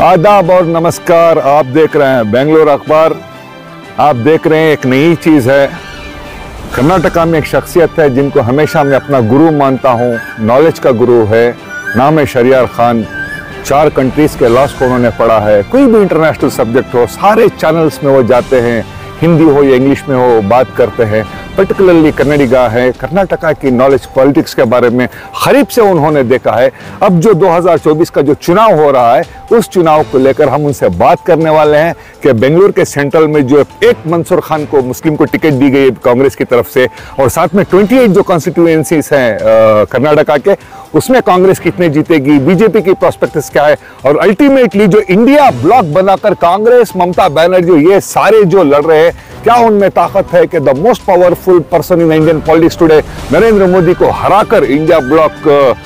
आदाब और नमस्कार। आप देख रहे हैं बेंगलोर अखबार। आप देख रहे हैं एक नई चीज़ है। कर्नाटका में एक शख्सियत है जिनको हमेशा मैं अपना गुरु मानता हूँ, नॉलेज का गुरु है। नाम है शहरयार खान। 4 कंट्रीज़ के लॉस को उन्होंने पढ़ा है। कोई भी इंटरनेशनल सब्जेक्ट हो, सारे चैनल्स में वो जाते हैं, हिंदी हो या इंग्लिश में हो, बात करते हैं। पर्टिकुलरली कन्नडिगा है। कर्नाटका की नॉलेज पॉलिटिक्स के बारे में करीब से उन्होंने देखा है। अब जो 2024 का जो चुनाव हो रहा है, उस चुनाव को लेकर हम उनसे बात करने वाले हैं कि बेंगलुरु के सेंट्रल में जो एक मंसूर खान को, मुस्लिम को टिकट दी गई कांग्रेस की तरफ से, और साथ में 28 जो कॉन्स्टिट्यूएंसीज हैं कर्नाटका के, उसमें कांग्रेस कितने जीतेगी, बीजेपी की प्रोस्पेक्टस क्या है, और अल्टीमेटली जो इंडिया ब्लॉक बनाकर कांग्रेस, ममता बनर्जी, ये सारे जो लड़ रहे हैं, क्या उनमें ताकत है कि the most powerful person in Indian politics today Narendra Modi को हराकर इंडिया ब्लॉक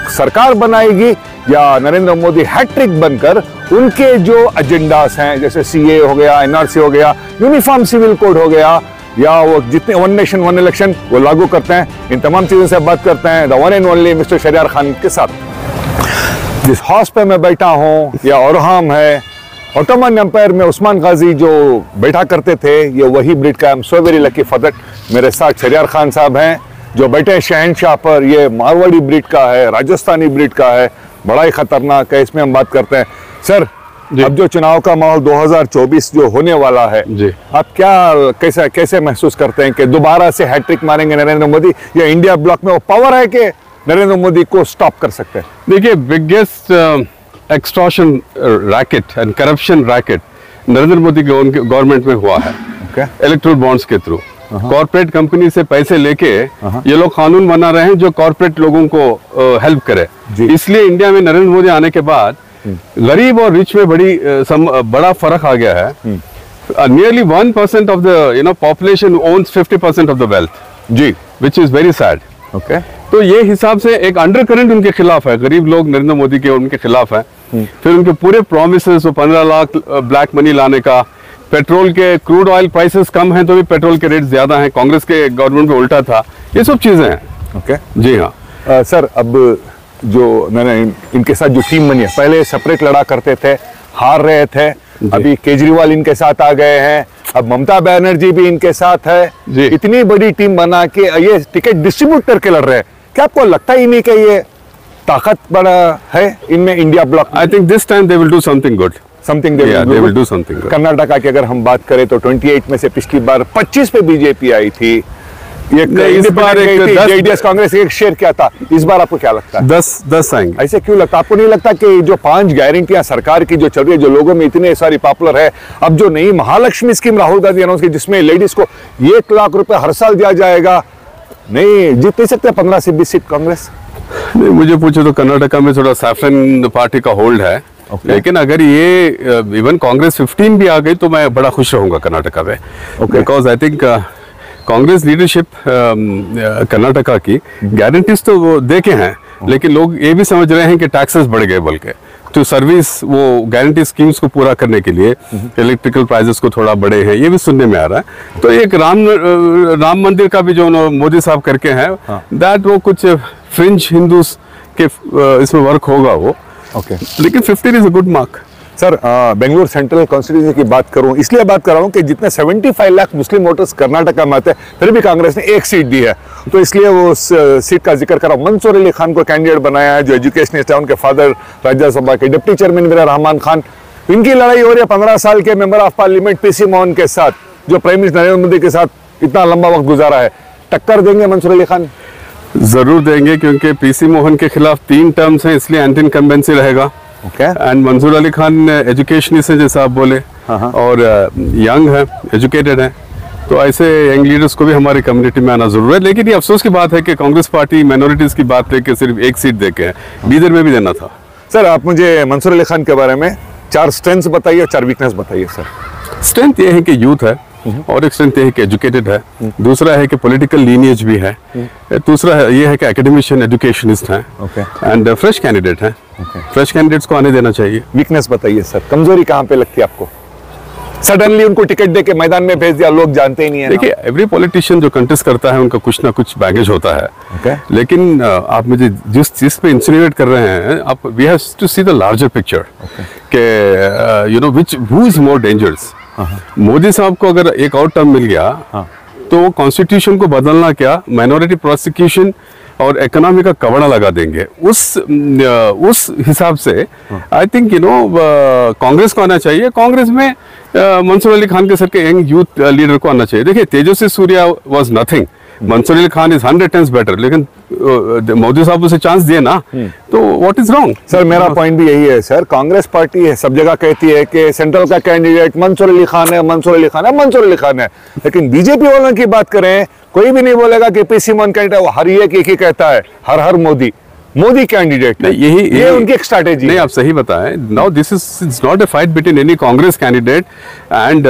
सरकार बनाएगी, या नरेंद्र मोदी हैट्रिक बनकर उनके जो एजेंडास हैं, जैसे सीए हो गया, एनआरसी हो गया, यूनिफॉर्म सिविल कोड हो गया, या वो जितने वन नेशन वन इलेक्शन वो लागू करते हैं। इन तमाम चीज़ों से बात करते हैं the one and only mister Shahryar Khan के साथ। जिस हाउस पे मैं बैठा हूँ, या औरहाम है, ऑटोमन एम्पायर में उस्मान गाजी जो बैठा करते थे, ये वही ब्रिड का। I am so very lucky for that. मेरे साथ शहरयार खान साहब हैं जो बैठे हैं शहनशाह पर। ये मारवाड़ी ब्रिड का है, राजस्थानी ब्रिड का है, बड़ा ही खतरनाक है। इसमें हम बात करते हैं। सर, अब जो चुनाव का माहौल 2024 जो होने वाला है जी, आप क्या कैसे महसूस करते हैं कि दोबारा से हैट्रिक मारेंगे नरेंद्र मोदी, या इंडिया ब्लॉक में वो पावर है कि नरेंद्र मोदी को स्टॉप कर सकते हैं? देखिए, biggest extortion racket and corruption racket Narendra Modi के गवर्नमेंट में हुआ है। इलेक्ट्रल बॉन्ड्स के थ्रू कॉर्पोरेट कंपनी से पैसे लेके ये लोग कानून बना रहे हैं जो कॉर्पोरेट लोगों को हेल्प करे। इसलिए इंडिया में नरेंद्र मोदी आने के बाद गरीब और रिच में बड़ा फर्क आ गया है। Nearly 1% of the population owns 50% of the wealth जी, which is very sad. Okay, तो ये हिसाब से एक अंडर करंट उनके खिलाफ है। गरीब लोग नरेंद्र मोदी के उनके खिलाफ है। फिर उनके पूरे प्रोमिसेस, 15 लाख ब्लैक मनी लाने का, पेट्रोल के क्रूड ऑयल प्राइसेस कम हैं तो भी पेट्रोल के रेट ज्यादा हैं, कांग्रेस के गवर्नमेंट में उल्टा था, ये सब चीजें हैं। ओके जी हाँ। सर, अब जो मैंने इनके साथ जो टीम बनी है, पहले सेपरेट लड़ा करते थे, हार रहे थे, अभी केजरीवाल इनके साथ आ गए हैं, अब ममता बनर्जी भी इनके साथ है। इतनी बड़ी टीम बना के ये टिकट डिस्ट्रीब्यूट करके लड़ रहे हैं। क्या आपको लगता ही नहीं कि ये ताकत बड़ा है इनमें, India block? I think this time they will do something good. They will do something. Karnataka की अगर हम बात करें तो 28 में से पिछली बार 25 पे बीजेपी आई थी। इस बार जेडीएस कांग्रेस एक शेयर क्या था, इस बार आपको क्या लगता है? 10 आएंगे। ऐसे क्यों लगता? आपको नहीं लगता कि जो 5 गारंटियां सरकार की जो चल रही है, जो लोगों में इतने सारी पॉपुलर है, अब जो नई महालक्ष्मी स्कीम राहुल गांधी अनाउंस की, जिसमें लेडीज को 1 लाख रुपए हर साल दिया जाएगा, नहीं जीत नहीं सकते 15 से 20 सीट कांग्रेस? नहीं, मुझे पूछो तो कर्नाटका में थोड़ा सैफरन पार्टी का होल्ड है। लेकिन अगर ये इवन कांग्रेस 15 भी आ गई तो मैं बड़ा खुश रहूंगा कर्नाटका में। Because I think Congress leadership Karnataka की गारंटीज तो वो देखे हैं, लेकिन लोग ये भी समझ रहे हैं कि टैक्सेस बढ़ गए, बल्कि टू सर्विस वो गारंटी स्कीम्स को पूरा करने के लिए इलेक्ट्रिकल प्राइसेस को थोड़ा बढ़े हैं, ये भी सुनने में आ रहा है। तो एक राम मंदिर का भी जो मोदी साहब करके हैं, दैट वो कुछ फ्रिंज हिंदूज के इसमें वर्क होगा वो। लेकिन 15 is a good mark. Sir, Bengaluru central constituency की बात करूं, इसलिए बात कर रहा हूं कि जितने 75 लाख मुस्लिम वोटर्स कर्नाटका में आते हैं, फिर भी कांग्रेस ने 1 सीट दी है, तो इसलिए वो सीट का जिक्र कर रहा हूं। मंसूर अली खान को कैंडिडेट बनाया है, जो एजुकेशनिस्ट है, उनके फादर राज्यसभा के डिप्टी चेयरमैन मेरा रहमान खान। इनकी लड़ाई हो रही है 15 साल के member of parliament PC Mohan के साथ, जो प्राइम मिनिस्टर नरेंद्र मोदी के साथ इतना लंबा वक्त गुजारा है। टक्कर देंगे मंसूर अली खान? जरूर देंगे, क्योंकि पीसी मोहन के खिलाफ 3 टर्म्स हैं, इसलिए एंटी इनकम्बेंसी रहेगा। एंड मंसूर अली खान एजुकेशनिस्ट है, जैसा आप बोले, और यंग है, एजुकेटेड है, तो ऐसे यंग लीडर्स को भी हमारी कम्युनिटी में आना जरूर है। लेकिन ये अफसोस की बात है कि कांग्रेस पार्टी माइनॉरिटीज की बात लेके सिर्फ 1 सीट देके है, बीदर में भी देना था। सर, आप मुझे मंसूर अली खान के बारे में 4 स्ट्रेंथ्स बताइए, 4 वीकनेस बताइए। सर, स्ट्रेंथ ये है कि यूथ है, और एक स्ट्रेंथ ये है कि एजुकेटेड है, दूसरा है कि पॉलिटिकल लीनिएज भी है, दूसरा ये है कि एकेडमिशियन एजुकेशनिस्ट हैं, एंड फ्रेश कैंडिडेट हैं। फ्रेश कैंडिडेट्स को आने देना चाहिए। वीकनेस बताइए सर, कमजोरी कहाँ पे लगती है आपको? सडनली उनको टिकट देके मैदान में भेज दिया, लोग जानते ही नहीं है। देखिए, एवरी पॉलिटिशियन जो कंटेस्ट करता है उनका कुछ ना कुछ बैगेज होता है। Okay. लेकिन आप मुझे जिस चीज पे इंसिनुएट कर रहे हैं, आप we have to see the larger picture के you know which who is more dangerous. Modi साहब को अगर एक और टर्म मिल गया तो कॉन्स्टिट्यूशन को बदलना क्या, माइनॉरिटी प्रोसिक्यूशन और इकोनॉमी का कवड़ा लगा देंगे। उस हिसाब से आई थिंक कांग्रेस को आना चाहिए। कांग्रेस में मंसूर अली खान के सर के यंग यूथ लीडर को आना चाहिए। देखिए, Tejasvi Surya was nothing, Mansoor Ali Khan is 100 times better, लेकिन मोदी साहब उसे चांस दिए ना, तो व्हाट इज रॉन्ग? सर मेरा पॉइंट भी यही है सर, कांग्रेस पार्टी है सब जगह कहती है कि सेंट्रल का कैंडिडेट मंसूर अली खान है, मंसूर अली खान है, मंसूर अली खान है, लेकिन बीजेपी वालों की बात करें कोई भी नहीं बोलेगा कि पीसी मोहन कैंडिडेट। वो हर एक ही कहता है हर हर मोदी मोदी कैंडिडेट। ये उनकी एक स्ट्रैटेजी। नहीं, आप सही बताएं। Now this is not a fight between any Congress candidate and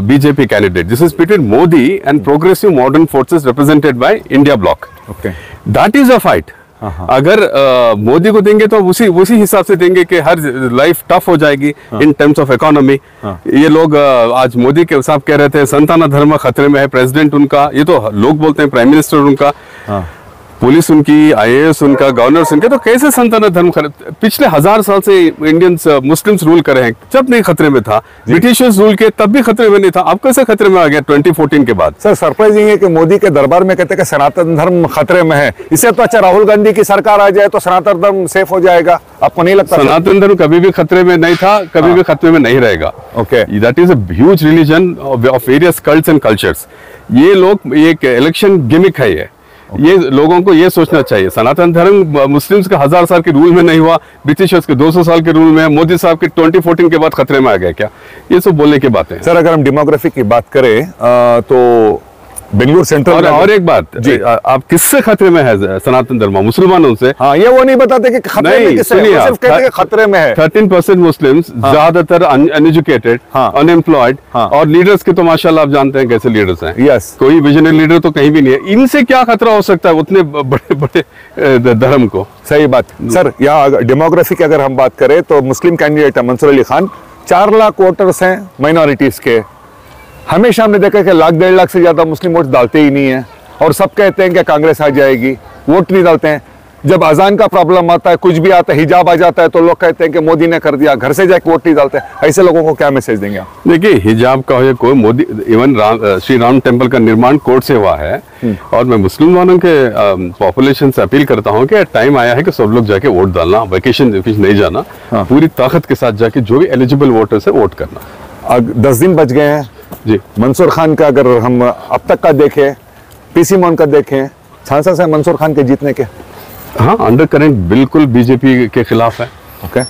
BJP candidate. This is between Modi and progressive modern forces represented by India block. Okay, that is a fight. अगर मोदी को देंगे तो उसी हिसाब से देंगे कि हर लाइफ टफ हो जाएगी इन टर्म्स ऑफ इकोनॉमी। ये लोग आज मोदी के साहब कह रहे थे सनातन धर्म खतरे में है, प्रेसिडेंट उनका, ये तो लोग बोलते हैं प्राइम मिनिस्टर उनका, पुलिस उनकी, आईएएस उनका, गवर्नर उनके, तो कैसे सनातन धर्म पिछले 1000 साल से इंडियंस मुस्लिम्स रूल कर रहे हैं, जब नहीं खतरे में था, ब्रिटिशर्स रूल के तब भी खतरे में नहीं था, अब कैसे खतरे में आ गया 2014 के बाद? सर सरप्राइजिंग है कि मोदी के दरबार में कहते हैं कि सनातन धर्म खतरे में है। इससे तो अच्छा राहुल गांधी की सरकार आ जाए तो सनातन धर्म सेफ हो जाएगा। आपको नहीं लगता? सनातन धर्म कभी भी खतरे में नहीं था, कभी भी खतरे में नहीं रहेगा। Okay, that is a huge religion of various cults and cultures. ये लोग एक इलेक्शन गिमिक है। ये लोगों को ये सोचना चाहिए, सनातन धर्म मुस्लिम्स का 1000 साल के रूल में नहीं हुआ, ब्रिटिशर्स के 200 साल के रूल में, मोदी साहब के 2014 के बाद खतरे में आ गया क्या? ये सब बोलने की बातें हैं। सर अगर हम डेमोग्राफी की बात करें तो बेंगलुरु सेंट्रल और एक बात जी, आप किससे खतरे में है? सनातन धर्म मुसलमानों से। हाँ, ये वो नहीं बताते कि खतरे में किससे है, वो सिर्फ कहते हैं कि खतरे में है। 13% मुस्लिम्स, ज्यादातर अनएजुकेटेड, अनएम्प्लॉयड, और लीडर्स के तो माशाल्लाह आप जानते हैं कैसे लीडर्स हैं। यस, कोई विजनरी लीडर तो कहीं भी नहीं है। इनसे क्या खतरा हो सकता है उतने बड़े बड़े धर्म को? सही बात। सर यहाँ डेमोग्राफी की अगर हम बात करें तो मुस्लिम कैंडिडेट है मंसूर अली खान, 4 लाख वोटर्स हैं माइनॉरिटीज के। हमेशा हमने देखा कि 1-1.5 लाख से ज्यादा मुस्लिम वोट डालते ही नहीं है, और सब कहते हैं कि कांग्रेस आ जाएगी, वोट नहीं डालते हैं। जब अजान का प्रॉब्लम आता है, कुछ भी आता है, हिजाब आ जाता है, तो लोग कहते हैं कि मोदी ने कर दिया, घर से जाके वोट नहीं डालते। ऐसे लोगों को क्या मैसेज देंगे आप? देखिए, हिजाब का हो या कोई, मोदी इवन श्री राम टेम्पल का निर्माण कोर्ट से हुआ है, और मैं मुसलमानों के पॉपुलेशन से अपील करता हूँ कि टाइम आया है कि सब लोग जाके वोट डालना, वेकेशन नहीं जाना, पूरी ताकत के साथ जाके जो भी एलिजिबल वोटर्स है वोट करना। 10 दिन बच गए हैं जी। मंसूर खान का अगर हम अब तक का देखें, पीसी मोहन का देखें, चांसेस है मंसूर खान के जीतने के? हाँ, अंडर करंट बिल्कुल बीजेपी के खिलाफ है। ओके,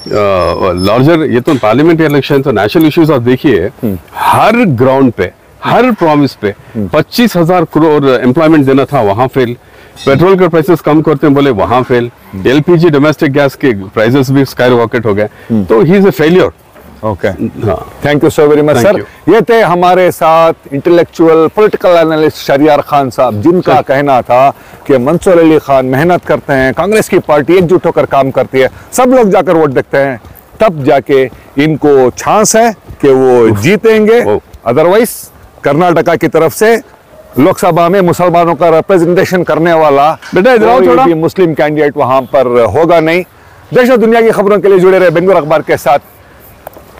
लार्जर, ये तो पार्लियामेंट्री इलेक्शन, तो नेशनल इश्यूज आप देखिए, हर ग्राउंड पे, हर प्रॉमिस पे 25,000 करोड़ एम्प्लॉयमेंट देना था, वहां फेल। पेट्रोल के प्राइसेस कम करते हैं बोले, वहां फेल। एलपीजी डोमेस्टिक गैस के प्राइसेस भी स्काई रॉकेट हो गए, तो he is a failure. Okay, thank you so very much sir. ये थे हमारे साथ intellectual political analyst Shahryar Khan sahab, जिनका कहना था कि मंसूर अली खान मेहनत करते हैं, कांग्रेस की पार्टी एकजुट होकर काम करती है, सब लोग जाकर वोट देखते हैं, तब जाके इनको चांस है कि वो जीतेंगे। अदरवाइज कर्नाटका की तरफ से लोकसभा में मुसलमानों का रिप्रेजेंटेशन करने वाला बेटा मुस्लिम कैंडिडेट वहां पर होगा नहीं। देश और दुनिया की खबरों के लिए जुड़े रहे बेंगलुरु अखबार के साथ।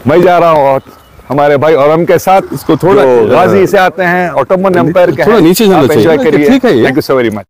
मैं जा रहा हूँ हमारे भाई औरम के साथ, इसको थोड़ा गाजी से आते हैं, ऑटोमन एम्पायर के, थोड़ा नीचे जाना चाहिए। Thank you so very much.